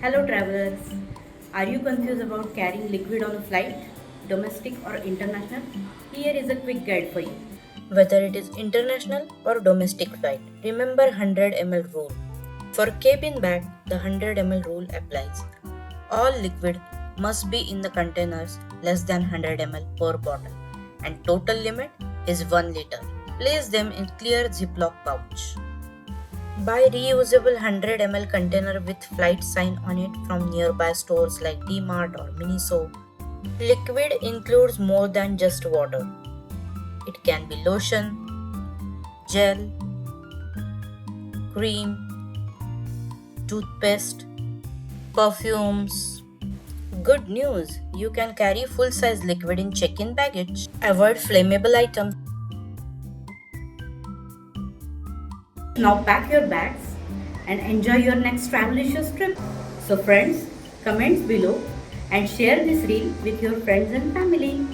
Hello travelers. Are you confused about carrying liquid on a flight, domestic or international? Here is a quick guide for you. Whether it is international or domestic flight, remember 100 ml rule. For cabin bag, the 100 ml rule applies. All liquid must be in the containers less than 100 ml per bottle and total limit is 1 liter. Place them in clear Ziploc pouch. Buy reusable 100 ml container with flight sign on it from nearby stores like D-Mart or Miniso. Liquid includes more than just water. It can be lotion, gel, cream, toothpaste, perfumes. Good news, you can carry full size liquid in check in baggage. Avoid flammable items. Now pack your bags and enjoy your next Travelicious trip. So friends, comments below and share this reel with your friends and family.